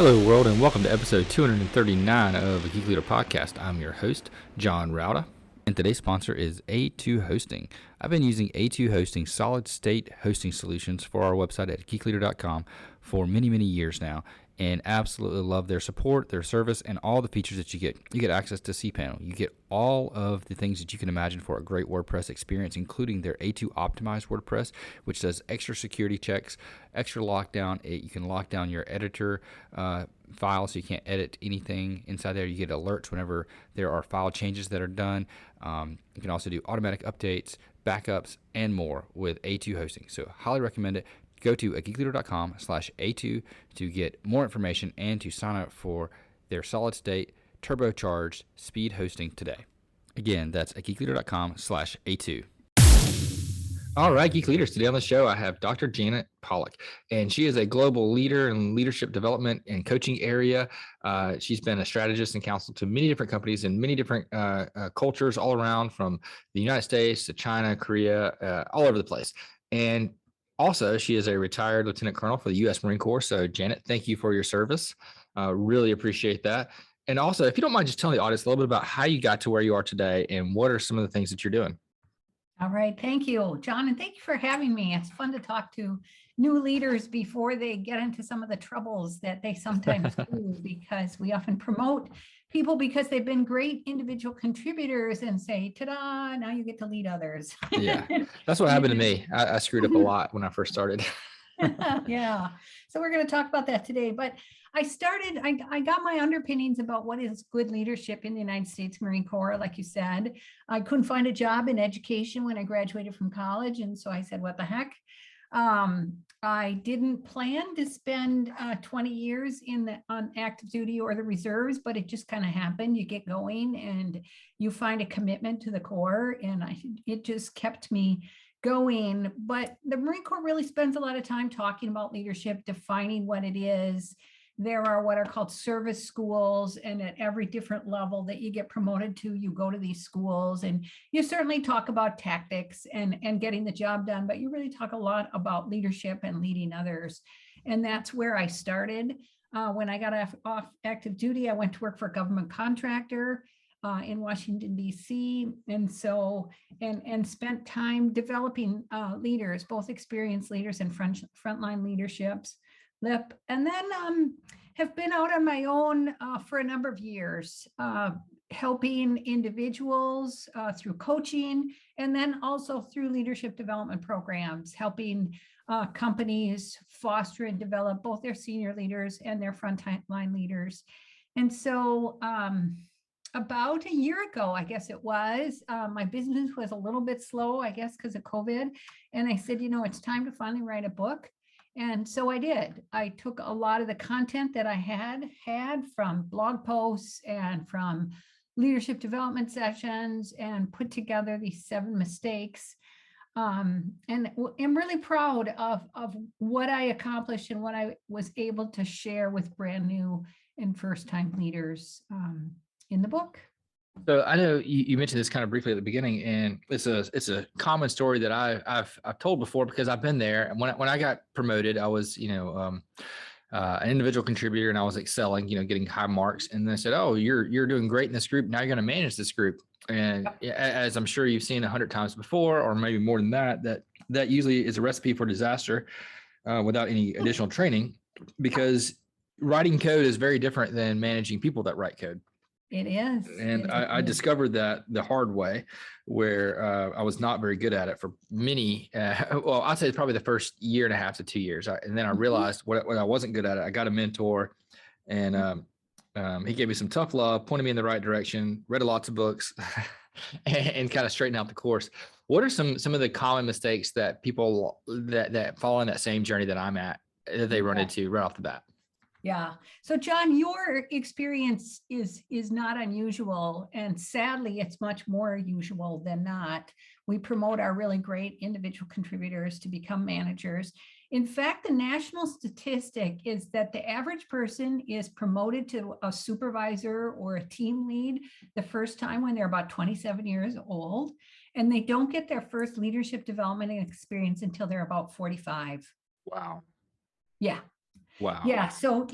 Hello, world, and welcome to episode 239 of the Geek Leader Podcast. I'm your host, John Rauda, and today's sponsor is A2 Hosting. I've been using A2 Hosting solid state hosting solutions for our website at geekleader.com for many, many years now, and absolutely love their support, their service, and all the features that you get. You get access to cPanel. You get all of the things that you can imagine for a great WordPress experience, including their A2 optimized WordPress, which does extra security checks, extra lockdown. You can lock down your editor file so you can't edit anything inside there. You get alerts whenever there are file changes that are done. You can also do automatic updates, backups, and more with A2 Hosting. So highly recommend it. Go to geekleader.com/A2 to get more information and to sign up for their solid state turbocharged speed hosting today. Again, that's at geekleader.com/A2. All right, Geek Leaders. Today on the show, I have Dr. Janet Polach, and she is a global leader in leadership development and coaching area. She's been a strategist and counsel to many different companies and many different cultures all around, from the United States to China, Korea, all over the place. And also, she is a retired Lieutenant Colonel for the U.S. Marine Corps. So, Janet, thank you for your service. Really appreciate that. And also, if you don't mind, just telling the audience a little bit about how you got to where you are today and what are some of the things that you're doing. All right. Thank you, John. And thank you for having me. It's fun to talk to new leaders before they get into some of the troubles that they sometimes do, because we often promote people because they've been great individual contributors and say, ta-da, now you get to lead others. Yeah, that's what happened to me. I screwed up a lot when I first started. Yeah. So we're going to talk about that today. But I got my underpinnings about what is good leadership in the United States Marine Corps. Like you said, I couldn't find a job in education when I graduated from college. And so I said, what the heck? I didn't plan to spend 20 years on active duty or the reserves, but it just kind of happened. You get going and you find a commitment to the Corps, and it just kept me going. But the Marine Corps really spends a lot of time talking about leadership, defining what it is. There are what are called service schools, and at every different level that you get promoted to, you go to these schools, and you certainly talk about tactics and getting the job done, but you really talk a lot about leadership and leading others. And that's where I started. When I got off active duty, I went to work for a government contractor in Washington, D.C. And so, and spent time developing leaders, both experienced leaders and frontline leaderships. And then have been out on my own for a number of years, helping individuals through coaching, and then also through leadership development programs, helping companies foster and develop both their senior leaders and their frontline leaders. And so about a year ago, I guess it was, my business was a little bit slow, I guess, because of COVID. And I said, it's time to finally write a book. And so I did. I took a lot of the content that I had from blog posts and from leadership development sessions and put together these 7 mistakes. And I'm really proud of what I accomplished and what I was able to share with brand new and first-time leaders in the book. So I know you mentioned this kind of briefly at the beginning, and it's a common story that I've told before, because I've been there. And when I got promoted, I was an individual contributor, and I was excelling, getting high marks. And they said, "Oh, you're doing great in this group. Now you're going to manage this group." And as I'm sure you've seen 100 times before, or maybe more than that usually is a recipe for disaster without any additional training, because writing code is very different than managing people that write code. It is. And I discovered that the hard way, where I was not very good at it for many, well, I'd say it's probably the first year and a half to 2 years. And then I realized what I wasn't good at it. I got a mentor, and he gave me some tough love, pointed me in the right direction, read lots of books, and kind of straightened out the course. What are some of the common mistakes that people that fall in that same journey that I'm at, that they run into right off the bat? Yeah. So John, your experience is not unusual, and sadly, it's much more usual than not. We promote our really great individual contributors to become managers. In fact, the national statistic is that the average person is promoted to a supervisor or a team lead the first time when they're about 27 years old, and they don't get their first leadership development experience until they're about 45. Wow. Yeah. Wow. Yeah. So,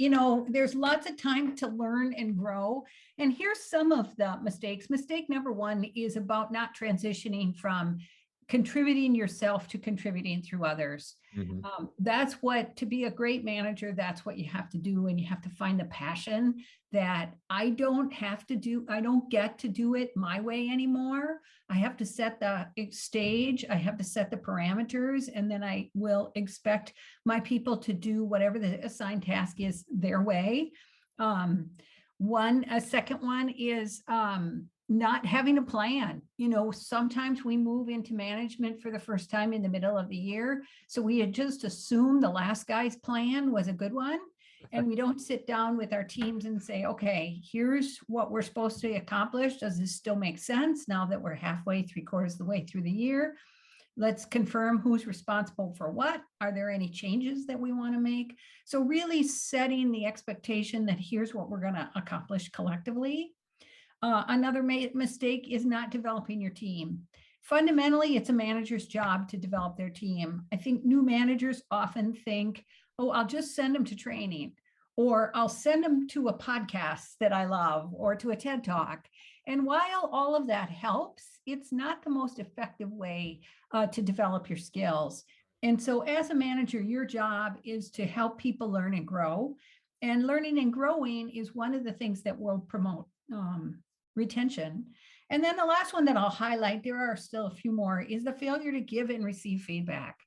there's lots of time to learn and grow. And here's some of the mistakes. Mistake number one is about not transitioning from contributing yourself to contributing through others. Mm-hmm. That's what, to be a great manager, that's what you have to do. And you have to find the passion that I don't get to do it my way anymore. I have to set the stage, I have to set the parameters, and then I will expect my people to do whatever the assigned task is their way. A second one is not having a plan. Sometimes we move into management for the first time in the middle of the year. So we had just assumed the last guy's plan was a good one. And we don't sit down with our teams and say, okay, here's what we're supposed to accomplish. Does this still make sense now that we're halfway, 3/4 of the way through the year? Let's confirm who's responsible for what. Are there any changes that we want to make? So really setting the expectation that here's what we're going to accomplish collectively. Another mistake is not developing your team. Fundamentally, it's a manager's job to develop their team. I think new managers often think, oh, I'll just send them to training, or I'll send them to a podcast that I love, or to a TED Talk. And while all of that helps, it's not the most effective way to develop your skills. And so as a manager, your job is to help people learn and grow. And learning and growing is one of the things that will promote retention. And then the last one that I'll highlight, there are still a few more, is the failure to give and receive feedback.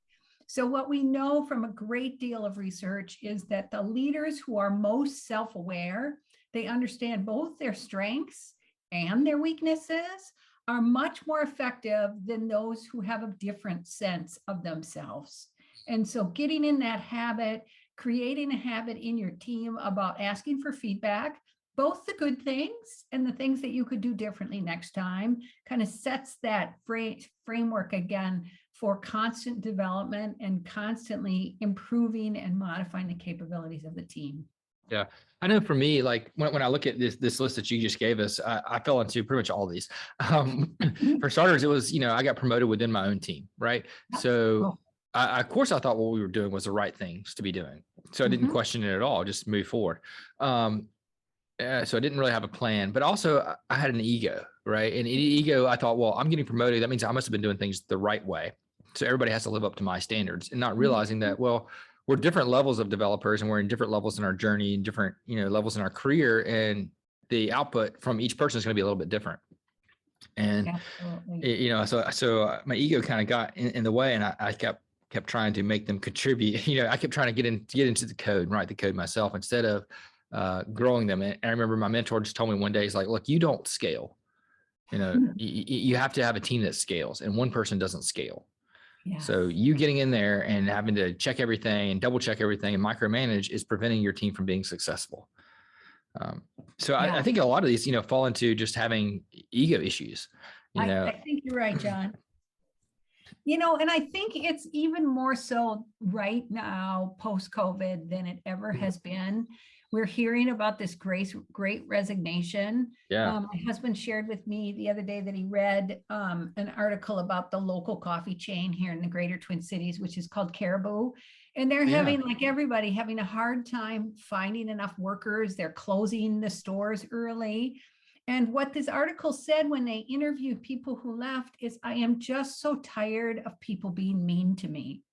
So what we know from a great deal of research is that the leaders who are most self-aware, they understand both their strengths and their weaknesses, are much more effective than those who have a different sense of themselves. And so getting in that habit, creating a habit in your team about asking for feedback, both the good things and the things that you could do differently next time, kind of sets that framework again for constant development and constantly improving and modifying the capabilities of the team. Yeah. I know for me, like when I look at this list that you just gave us, I fell into pretty much all these. For starters, it was, I got promoted within my own team, right? So of course, I thought what we were doing was the right things to be doing. So I didn't question it at all, just move forward. So I didn't really have a plan, but also I had an ego, right? And ego, I thought, well, I'm getting promoted. That means I must have been doing things the right way. So everybody has to live up to my standards, and not realizing that, well, we're different levels of developers and we're in different levels in our journey and different, levels in our career, and the output from each person is going to be a little bit different. And, so my ego kind of got in the way, and I kept trying to make them contribute. I kept trying to get into the code and write the code myself instead of growing them. And I remember my mentor just told me one day, he's like, look, you don't scale. You have to have a team that scales, and one person doesn't scale. Yes. So you getting in there and having to check everything and double check everything and micromanage is preventing your team from being successful. I think a lot of these, fall into just having ego issues. I think you're right, John. And I think it's even more so right now, post-COVID, than it ever has been. We're hearing about this great resignation. Yeah. My husband shared with me the other day that he read an article about the local coffee chain here in the greater Twin Cities, which is called Caribou. And they're having, like everybody, having a hard time finding enough workers. They're closing the stores early. And what this article said when they interviewed people who left is, I am just so tired of people being mean to me.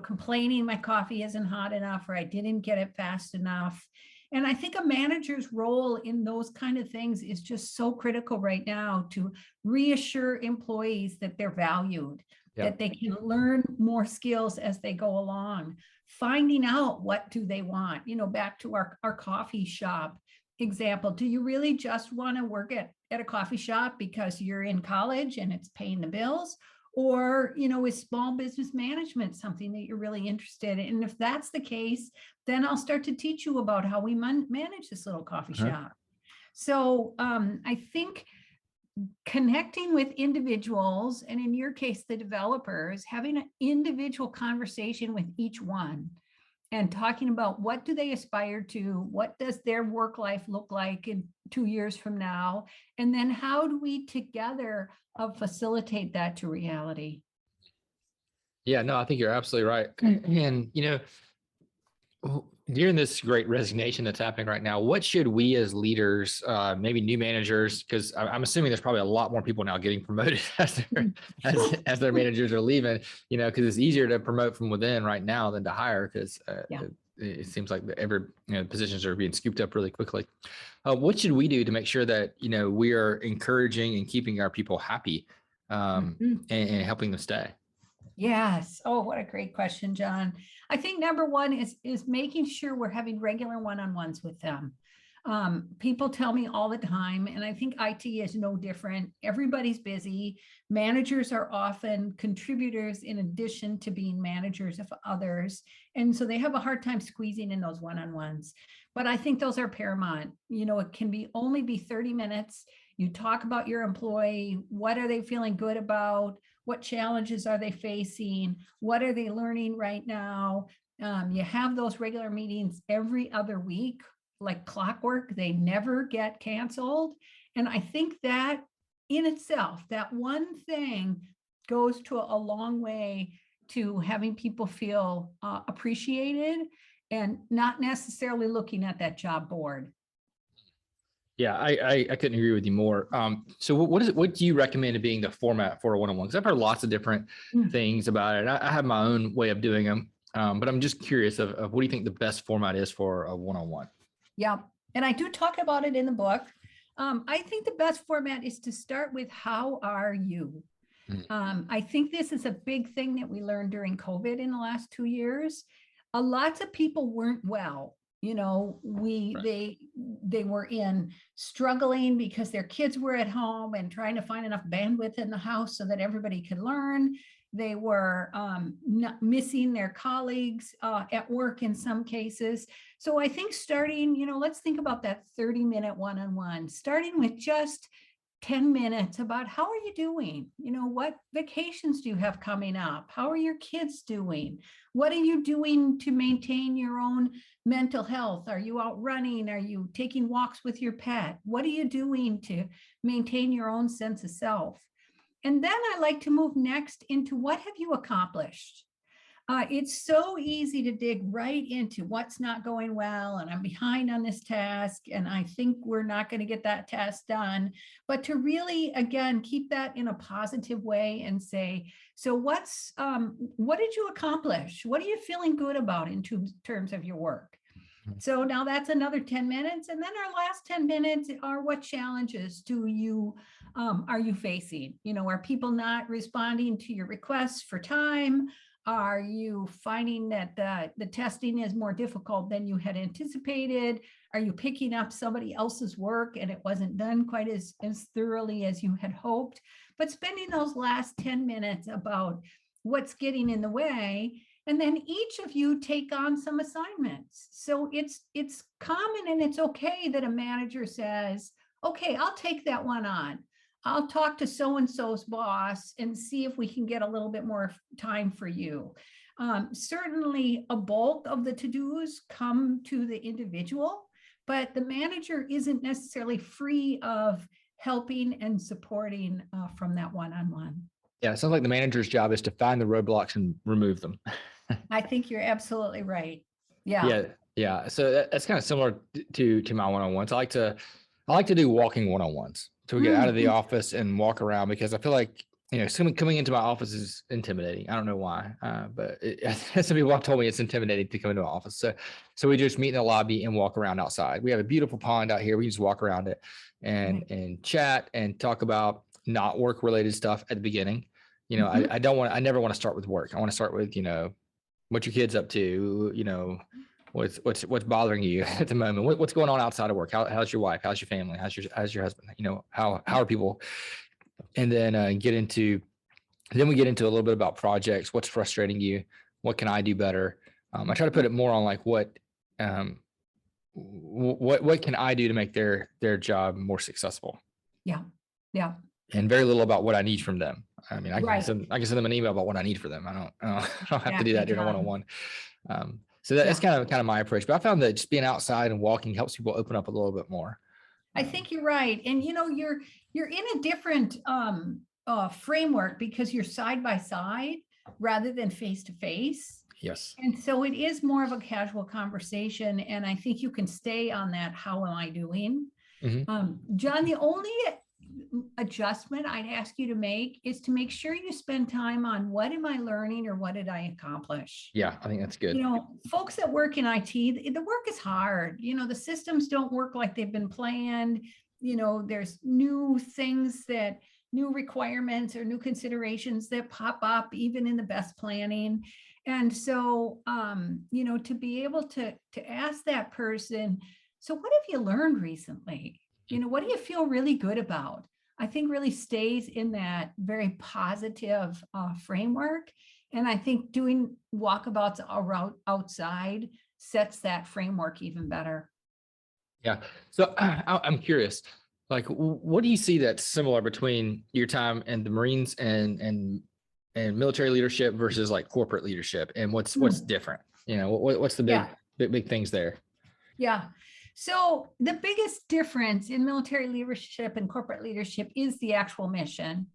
Complaining my coffee isn't hot enough, or I didn't get it fast enough. And I think a manager's role in those kind of things is just so critical right now, to reassure employees that they're valued, that they can learn more skills as they go along, finding out what do they want. Back to our coffee shop example. Do you really just want to work at a coffee shop because you're in college and it's paying the bills? Or, is small business management something that you're really interested in? And if that's the case, then I'll start to teach you about how we manage this little coffee shop. So I think connecting with individuals, and in your case, the developers, having an individual conversation with each one and talking about what do they aspire to, what does their work life look like in 2 years from now, and then how do we together facilitate that to reality? Yeah, no, I think you're absolutely right. And, During this great resignation that's happening right now, what should we as leaders, maybe new managers, because I'm assuming there's probably a lot more people now getting promoted as their managers are leaving, because it's easier to promote from within right now than to hire, because Yeah. it seems like positions are being scooped up really quickly. What should we do to make sure that we are encouraging and keeping our people happy, and helping them stay? Yes. Oh, what a great question, John. I think number one is making sure we're having regular one-on-ones with them. People tell me all the time, and I think IT is no different. Everybody's busy. Managers are often contributors in addition to being managers of others. And so they have a hard time squeezing in those one-on-ones. But I think those are paramount. It can only be 30 minutes. You talk about your employee. What are they feeling good about? What challenges are they facing? What are they learning right now? You have those regular meetings every other week, like clockwork. They never get canceled. And I think that in itself, that one thing goes to a long way to having people feel appreciated and not necessarily looking at that job board. Yeah, I couldn't agree with you more. So what do you recommend being the format for a one-on-one? Because I've heard lots of different things about it. I have my own way of doing them, but I'm just curious of what do you think the best format is for a one-on-one? Yeah, and I do talk about it in the book. I think the best format is to start with, how are you? I think this is a big thing that we learned during COVID in the last 2 years. Lots of people weren't well. Right. They were struggling because their kids were at home and trying to find enough bandwidth in the house so that everybody could learn. They were not missing their colleagues at work in some cases. So I think starting, let's think about that 30-minute one-on-one, starting with just 10 minutes about, how are you doing? What vacations do you have coming up? How are your kids doing? What are you doing to maintain your own mental health? Are you out running? Are you taking walks with your pet? What are you doing to maintain your own sense of self? And then I like to move next into, what have you accomplished? It's so easy to dig right into what's not going well, and I'm behind on this task, and I think we're not going to get that task done. But to really, again, keep that in a positive way and say, so what did you accomplish? What are you feeling good about in terms of your work? So now that's another 10 minutes. And then our last 10 minutes are, what challenges are you facing? Are people not responding to your requests for time? Are you finding that the testing is more difficult than you had anticipated? Are you picking up somebody else's work and it wasn't done quite as thoroughly as you had hoped? But spending those last 10 minutes about what's getting in the way, and then each of you take on some assignments. So it's common and it's okay that a manager says, okay, I'll take that one on. I'll talk to so-and-so's boss and see if we can get a little bit more time for you. Certainly a bulk of the to-dos come to the individual, but the manager isn't necessarily free of helping and supporting from that one-on-one. Yeah, it sounds like the manager's job is to find the roadblocks and remove them. I think you're absolutely right. Yeah. Yeah. Yeah. So that's kind of similar to my one-on-ones. I like to do walking one-on-ones. So we get out of the office and walk around, because I feel like, someone coming into my office is intimidating. I don't know why, but some people have told me it's intimidating to come into my office. So we just meet in the lobby and walk around outside. We have a beautiful pond out here. We just walk around it and chat and talk about not work related stuff at the beginning. I never want to start with work. I want to start with, what your kid's up to, what's bothering you at the moment, what's going on outside of work, how's your wife, how's your family, how's your husband, how are people, and then we get into a little bit about projects, what's frustrating you, what can I do better. I try to put it more on like what can I do to make their job more successful. Yeah. And very little about what I need from them. I mean, I can send them an email about what I need for them. I don't have to do that during a one-on-one. So that's kind of my approach. But I found that just being outside and walking helps people open up a little bit more. I think you're right. And you're in a different framework because you're side by side rather than face to face. Yes. And so it is more of a casual conversation. And I think you can stay on that. How am I doing? Hmm. John, the only adjustment I'd ask you to make is to make sure you spend time on what am I learning or what did I accomplish? Yeah, I think that's good. Folks that work in IT, the work is hard. The systems don't work like they've been planned. There's new things new requirements or new considerations that pop up even in the best planning. And so, to be able to ask that person, so what have you learned recently? What do you feel really good about? I think really stays in that very positive framework. And I think doing walkabouts outside sets that framework even better. Yeah. So I'm curious, like, what do you see that's similar between your time in the Marines and military leadership versus like corporate leadership, and what's different? What's the big things there? Yeah. So the biggest difference in military leadership and corporate leadership is the actual mission.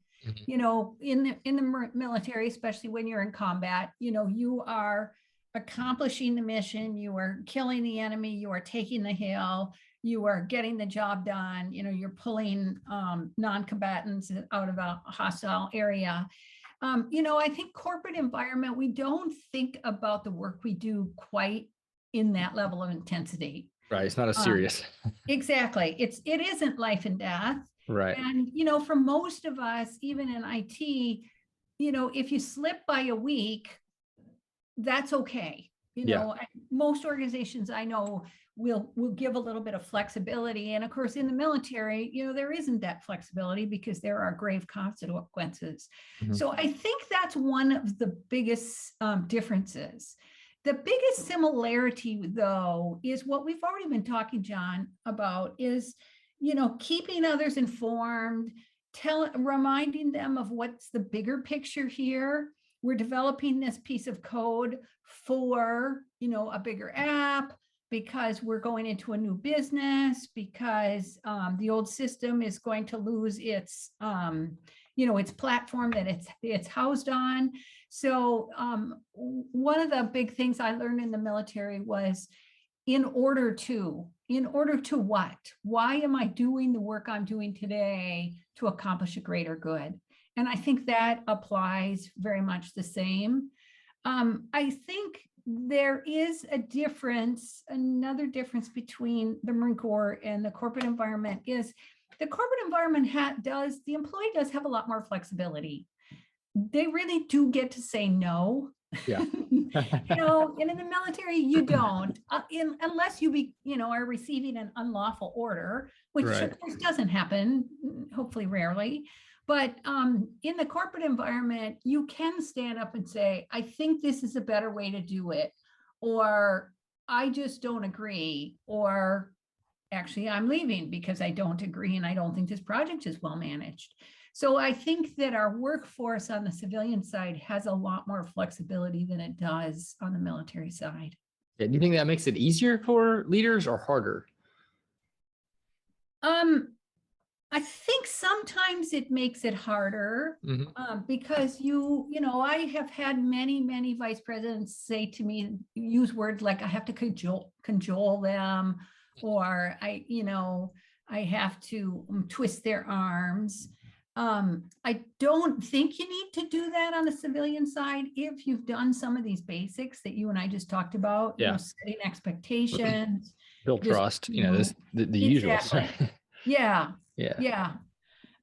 In the military, especially when you're in combat, you are accomplishing the mission, you are killing the enemy, you are taking the hill, you are getting the job done, you're pulling non-combatants out of a hostile area. I think corporate environment, we don't think about the work we do quite in that level of intensity. Right. It's not as serious. Exactly. It isn't life and death. Right. And, for most of us, even in IT, if you slip by a week, that's okay. Most organizations I know will give a little bit of flexibility. And of course, in the military, there isn't that flexibility because there are grave consequences. Mhm. So I think that's one of the biggest differences. The biggest similarity, though, is what we've already been talking, John, about is, keeping others informed, reminding them of what's the bigger picture here. We're developing this piece of code for, a bigger app because we're going into a new business, because the old system is going to lose its, its platform that it's housed on. So one of the big things I learned in the military was in order to what? Why am I doing the work I'm doing today to accomplish a greater good? And I think that applies very much the same. I think there is another difference between the Marine Corps and the corporate environment is the corporate environment the employee does have a lot more flexibility. They really do get to say no. Yeah. And in the military, you don't, unless you are receiving an unlawful order, which Right. of course doesn't happen, hopefully rarely. But in the corporate environment, you can stand up and say, I think this is a better way to do it, or I just don't agree, or actually I'm leaving because I don't agree and I don't think this project is well managed. So I think that our workforce on the civilian side has a lot more flexibility than it does on the military side. Yeah, do you think that makes it easier for leaders or harder? I think sometimes it makes it harder because I have had many vice presidents say to me, use words like I have to cajole them, or I have to twist their arms. I don't think you need to do that on the civilian side if you've done some of these basics that you and I just talked about, setting expectations, Build trust, the usuals. exactly. Yeah. Yeah. Yeah.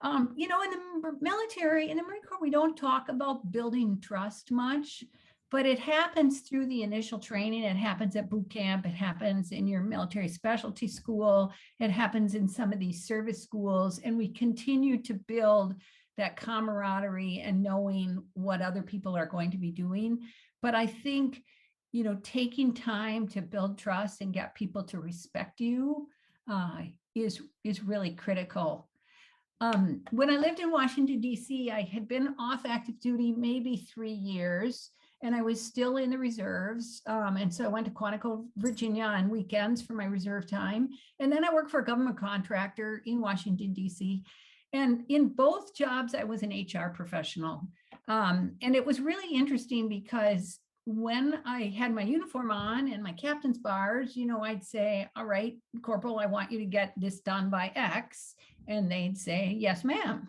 In the military, in the Marine Corps, we don't talk about building trust much, but it happens through the initial training. It happens at boot camp. It happens in your military specialty school. It happens in some of these service schools. And we continue to build that camaraderie and knowing what other people are going to be doing. But I think, taking time to build trust and get people to respect you is really critical. When I lived in Washington, D.C., I had been off active duty maybe 3 years, and I was still in the reserves. And so I went to Quantico, Virginia on weekends for my reserve time. And then I worked for a government contractor in Washington, D.C. And in both jobs, I was an HR professional. And it was really interesting because when I had my uniform on and my captain's bars, I'd say, all right, Corporal, I want you to get this done by X. And they'd say, yes, ma'am.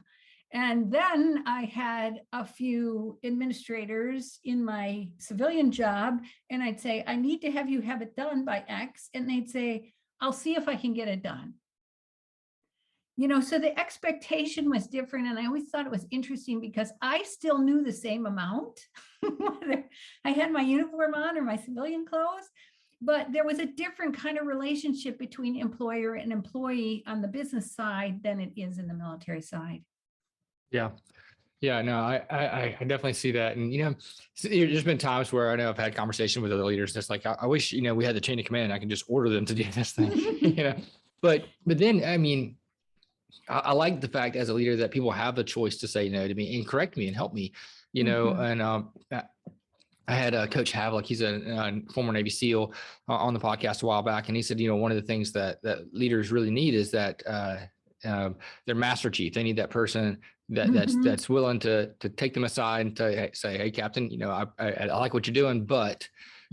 And then I had a few administrators in my civilian job, and I'd say, I need to have you have it done by X. And they'd say, I'll see if I can get it done. So the expectation was different. And I always thought it was interesting because I still knew the same amount, whether I had my uniform on or my civilian clothes, but there was a different kind of relationship between employer and employee on the business side than it is in the military side. Yeah. Yeah, no, I definitely see that. And, there's been times where I know I've had conversation with other leaders that's like, I wish, we had the chain of command and I can just order them to do this thing, but then, I mean, I like the fact as a leader that people have the choice to say no to me and correct me and help me, and I had Coach Havlick, he's a former Navy SEAL on the podcast a while back. And he said, one of the things that leaders really need is that their master chief. They need that person that's willing to take them aside and to say, hey, Captain, I like what you're doing, but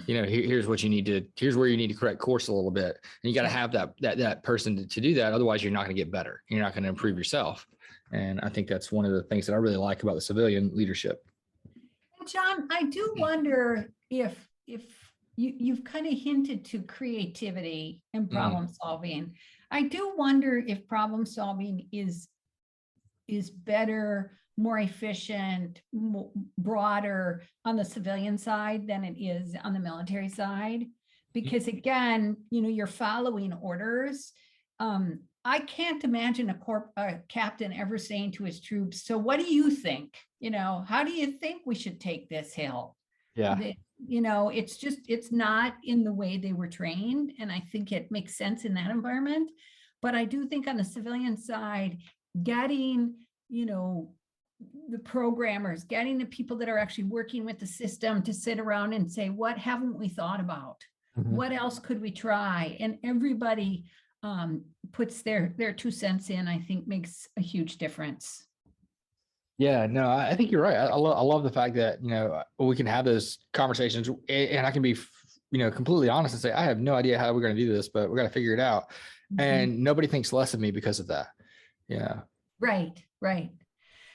here's what you need to, here's where you need to correct course a little bit. And you got to have that person to do that. Otherwise you're not going to get better. You're not going to improve yourself. And I think that's one of the things that I really like about the civilian leadership. John, I do wonder if you've kind of hinted to creativity and problem solving. I do wonder if problem solving is better, more efficient, broader on the civilian side than it is on the military side. Because again, you're following orders. I can't imagine a captain ever saying to his troops, so what do you think? How do you think we should take this hill? Yeah. It's not in the way they were trained. And I think it makes sense in that environment. But I do think on the civilian side, getting, the programmers, getting the people that are actually working with the system to sit around and say, what haven't we thought about? What else could we try? And everybody puts their 2 cents in, I think makes a huge difference. Yeah, no, I think you're right. I love the fact that, we can have those conversations and I can be, completely honest and say, I have no idea how we're going to do this, but we're going to figure it out. And nobody thinks less of me because of that. Yeah. Right.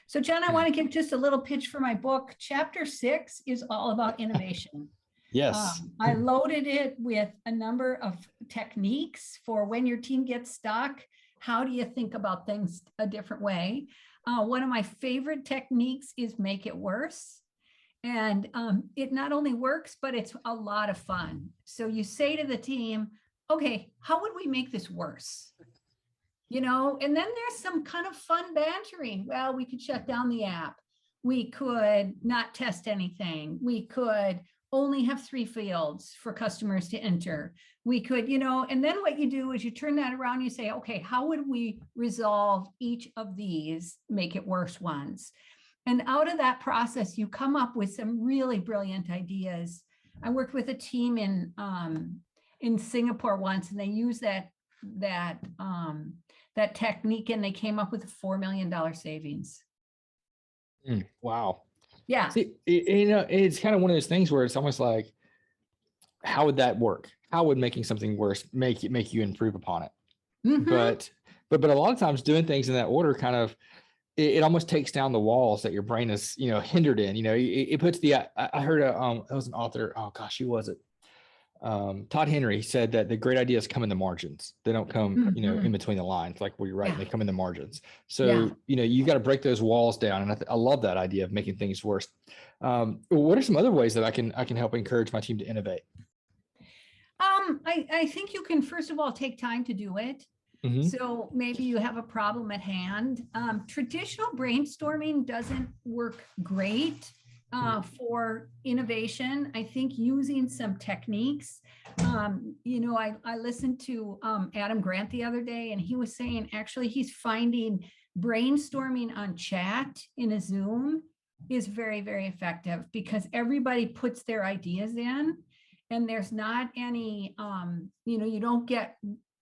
So John, I want to give just a little pitch for my book. Chapter 6 is all about innovation. Yes. I loaded it with a number of techniques for when your team gets stuck. How do you think about things a different way? One of my favorite techniques is make it worse. And it not only works, but it's a lot of fun. So you say to the team, okay, how would we make this worse? And then there's some kind of fun bantering. Well, we could shut down the app. We could not test anything. We could only have 3 fields for customers to enter. We could, and then what you do is you turn that around, you say, okay, how would we resolve each of these make it worse ones? And out of that process, you come up with some really brilliant ideas. I worked with a team in Singapore once, and they used that technique, and they came up with a $4 million savings. Wow. Yeah. See, it's kind of one of those things where it's almost like, how would that work? How would making something worse make you improve upon it? But a lot of times doing things in that order kind of, it almost takes down the walls that your brain is, hindered in. It puts I heard it was an author. Oh gosh, who was it? Todd Henry said that the great ideas come in the margins. They don't come, in between the lines, like where you're writing, they come in the margins. So, you got to break those walls down. And I love that idea of making things worse. What are some other ways that I can help encourage my team to innovate? I think you can, first of all, take time to do it. So maybe you have a problem at hand. Traditional brainstorming doesn't work great for innovation. I think using some techniques, I listened to Adam Grant the other day, and he was saying actually he's finding brainstorming on chat in a Zoom is very, very effective because everybody puts their ideas in, and there's not any,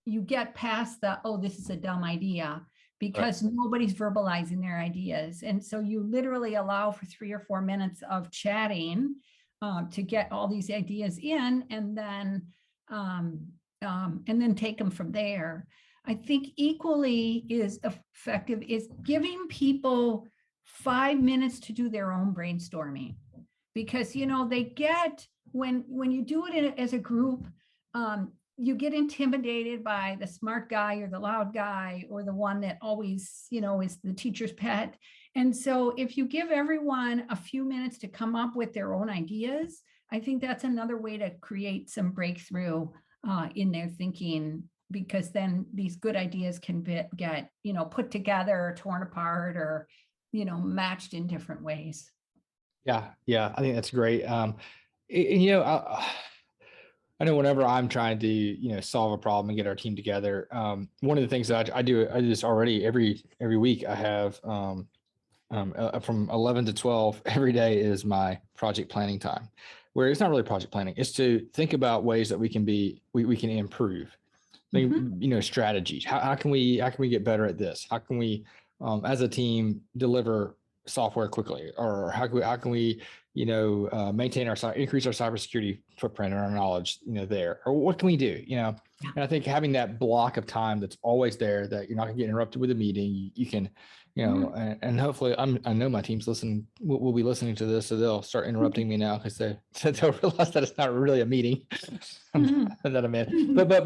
you get past the, oh, this is a dumb idea, because nobody's verbalizing their ideas. And so you literally allow for 3 or 4 minutes of chatting to get all these ideas in, and then take them from there. I think equally is effective is giving people 5 minutes to do their own brainstorming, because they get when you do it as a group, you get intimidated by the smart guy or the loud guy or the one that always is the teacher's pet. And so if you give everyone a few minutes to come up with their own ideas, I think that's another way to create some breakthrough in their thinking, because then these good ideas can get put together or torn apart or matched in different ways. Yeah, I think that's great. I know whenever I'm trying to solve a problem and get our team together, one of the things that I do this already every week. I have from 11 to 12 every day is my project planning time, where it's not really project planning. It's to think about ways that we can improve. Strategies. How can we get better at this? How can we, as a team, deliver software quickly? Or how can we maintain increase our cybersecurity footprint and our knowledge, there? Or what can we do? And I think having that block of time that's always there, that you're not going to get interrupted with a meeting, you can, and hopefully I know my team's will be listening to this, so they'll start interrupting me now, because they'll realize that it's not really a meeting that I'm in. But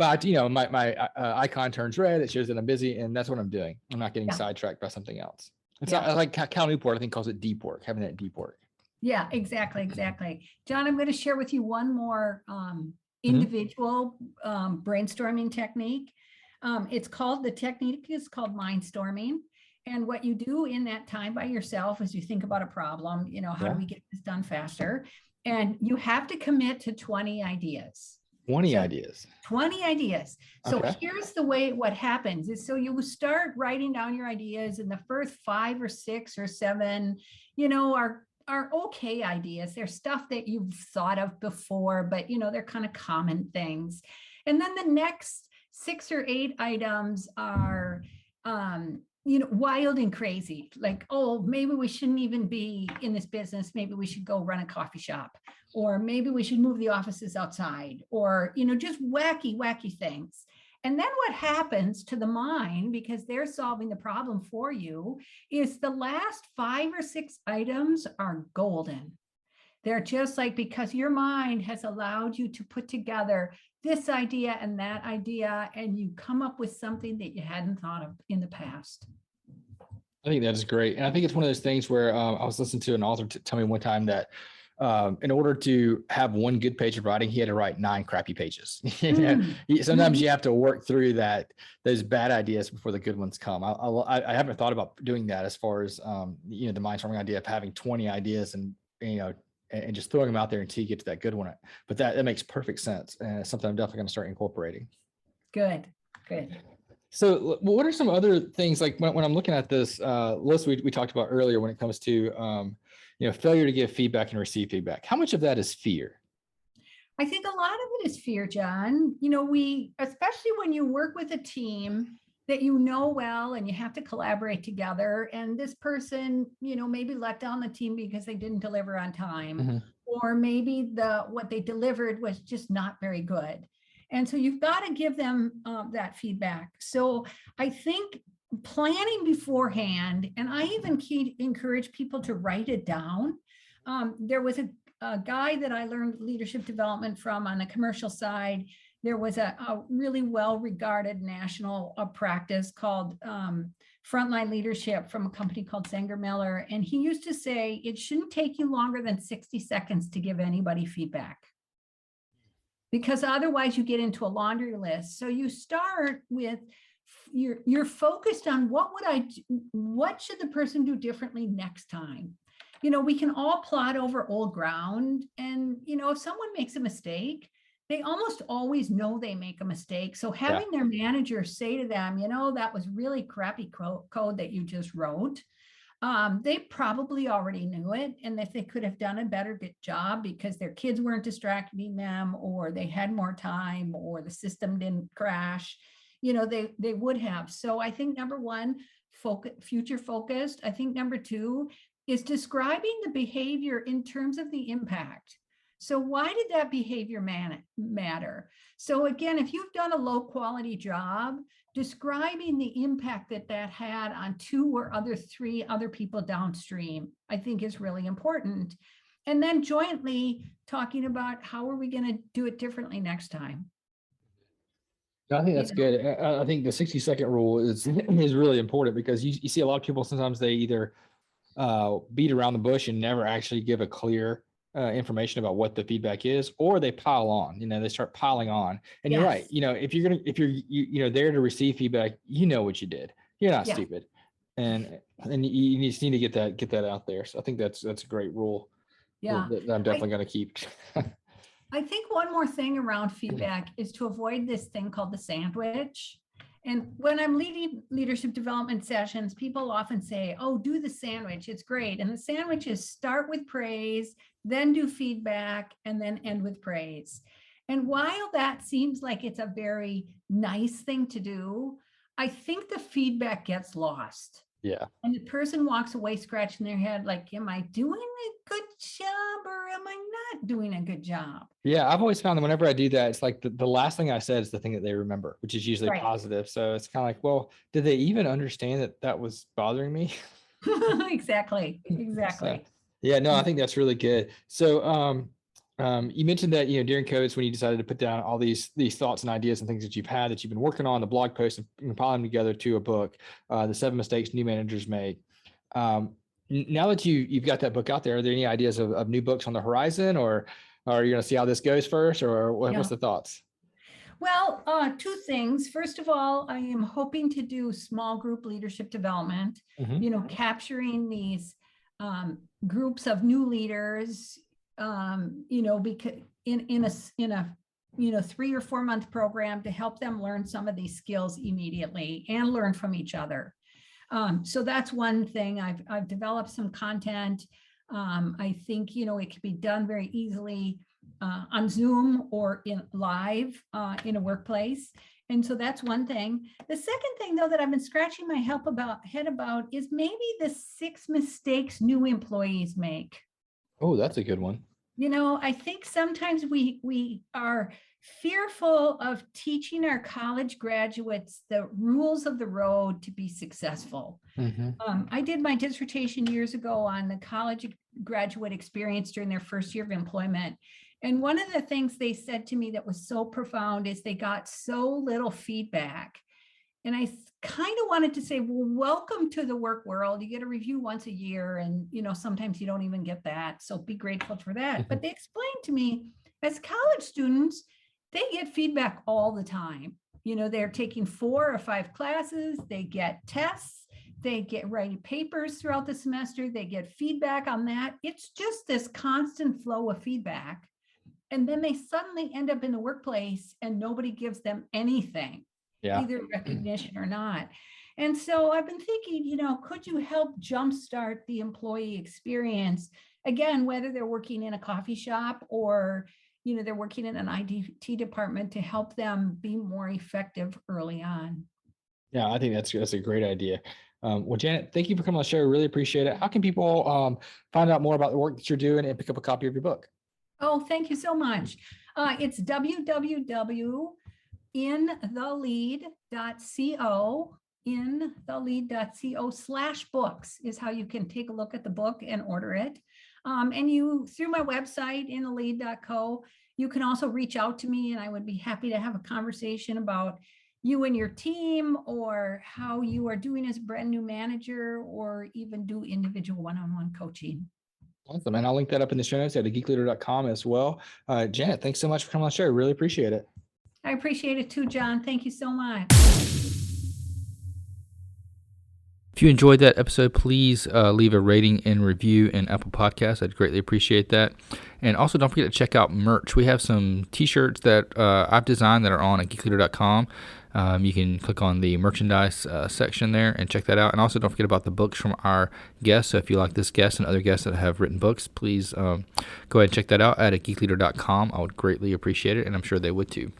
my icon turns red. It shows that I'm busy, and that's what I'm doing. I'm not getting sidetracked by something else. It's not like Cal Newport, I think, calls it deep work, having that deep work. Yeah, exactly. John, I'm going to share with you one more individual brainstorming technique. The technique is called mindstorming. And what you do in that time by yourself is you think about a problem, how do we get this done faster? And you have to commit to 20 ideas. 20 ideas. So Okay. here's what happens is, so you start writing down your ideas, and the first 5 or 6 or 7, are okay ideas. They're stuff that you've thought of before, but they're kind of common things. And then the next 6 or 8 items are wild and crazy, like, oh, maybe we shouldn't even be in this business. Maybe we should go run a coffee shop, or maybe we should move the offices outside, or, just wacky things. And then what happens to the mind, because they're solving the problem for you, is the last 5 or 6 items are golden. They're just like, because your mind has allowed you to put together this idea and that idea, and you come up with something that you hadn't thought of in the past. I think that's great. And I think it's one of those things where I was listening to an author tell me one time that in order to have one good page of writing, he had to write 9 crappy pages. Sometimes you have to work through those bad ideas before the good ones come. I haven't thought about doing that as far as the mindstorming idea of having 20 ideas and and just throwing them out there until you get to that good one. But that makes perfect sense, and it's something I'm definitely going to start incorporating. Good. So what are some other things, like when I'm looking at this list we talked about earlier, when it comes to failure to give feedback and receive feedback? How much of that is fear? I think a lot of it is fear, John. Especially when you work with a team that well, and you have to collaborate together, and this person, maybe let down the team because they didn't deliver on time, or maybe what they delivered was just not very good. And so you've got to give them that feedback. So I think planning beforehand, and I even encourage people to write it down. There was a guy that I learned leadership development from on the commercial side. There was a really well-regarded national practice called Frontline Leadership from a company called Sanger Miller. And he used to say, it shouldn't take you longer than 60 seconds to give anybody feedback, because otherwise you get into a laundry list. So you start with, you're focused on what should the person do differently next time? We can all plot over old ground, and if someone makes a mistake, they almost always know they make a mistake. So having their manager say to them, that was really crappy code that you just wrote. They probably already knew it, and if they could have done a better job because their kids weren't distracting them, or they had more time, or the system didn't crash, they would have. So I think number one, future focused. I think number two is describing the behavior in terms of the impact. So why did that behavior matter? So again, if you've done a low quality job, describing the impact that that had on 2 or 3 other people downstream, I think is really important. And then jointly talking about how are we going to do it differently next time. I think that's good. I think the 60-second rule is really important because you see a lot of people, sometimes they either beat around the bush and never actually give a clear information about what the feedback is, or they pile on. They start piling on. And you're right. If you're there to receive feedback, you know what you did. You're not stupid, and you just need to get that out there. So I think that's a great rule. Yeah, that I'm definitely going to keep. I think one more thing around feedback is to avoid this thing called the sandwich. And when I'm leading leadership development sessions, people often say, oh, do the sandwich. It's great. And the sandwich is start with praise, then do feedback, and then end with praise. And while that seems like it's a very nice thing to do, I think the feedback gets lost. Yeah. And the person walks away scratching their head like, am I doing a good job or am I not doing a good job? Yeah, I've always found that whenever I do that, it's like the last thing I said is the thing that they remember, which is usually positive. So it's kind of like, well, did they even understand that was bothering me? Exactly. So, yeah, no, I think that's really good. So you mentioned that, during COVID, when you decided to put down all these thoughts and ideas and things that you've been working on, the blog posts, and compiling them together to a book, the 7 mistakes new managers make. Now that you've got that book out there, are there any ideas of new books on the horizon, or are you going to see how this goes first, or what's the thoughts? Well, 2 things. First of all, I am hoping to do small group leadership development, capturing these groups of new leaders, because in a 3 or 4 month program to help them learn some of these skills immediately and learn from each other. So that's one thing. I've developed some content. I think, it can be done very easily on Zoom or in live in a workplace. And so that's one thing. The second thing, though, that I've been scratching my head about is maybe the 6 mistakes new employees make. Oh, that's a good one. I think sometimes we are fearful of teaching our college graduates the rules of the road to be successful. I did my dissertation years ago on the college graduate experience during their first year of employment. And one of the things they said to me that was so profound is they got so little feedback. And I kind of wanted to say, well, welcome to the work world. You get a review once a year, and sometimes you don't even get that. So be grateful for that. But they explained to me, as college students, they get feedback all the time. They're taking 4 or 5 classes, they get tests, they get writing papers throughout the semester, they get feedback on that. It's just this constant flow of feedback. And then they suddenly end up in the workplace and nobody gives them anything. Either recognition or not. And so I've been thinking, could you help jumpstart the employee experience? Again, whether they're working in a coffee shop or, they're working in an IT department, to help them be more effective early on. Yeah, I think that's a great idea. Well, Janet, thank you for coming on the show. Really appreciate it. How can people find out more about the work that you're doing and pick up a copy of your book? Oh, thank you so much. It's www.inthelead.co, inthelead.co/books is how you can take a look at the book and order it. And you, through my website, inthelead.co, you can also reach out to me, and I would be happy to have a conversation about you and your team, or how you are doing as a brand new manager, or even do individual one-on-one coaching. Awesome. And I'll link that up in the show notes at geekleader.com as well. Janet, thanks so much for coming on the show. Really appreciate it. I appreciate it too, John. Thank you so much. If you enjoyed that episode, please leave a rating and review in Apple Podcasts. I'd greatly appreciate that. And also, don't forget to check out merch. We have some t-shirts that I've designed that are on at geekleader.com. You can click on the merchandise section there and check that out. And also, don't forget about the books from our guests. So if you like this guest and other guests that have written books, please go ahead and check that out at geekleader.com. I would greatly appreciate it, and I'm sure they would too.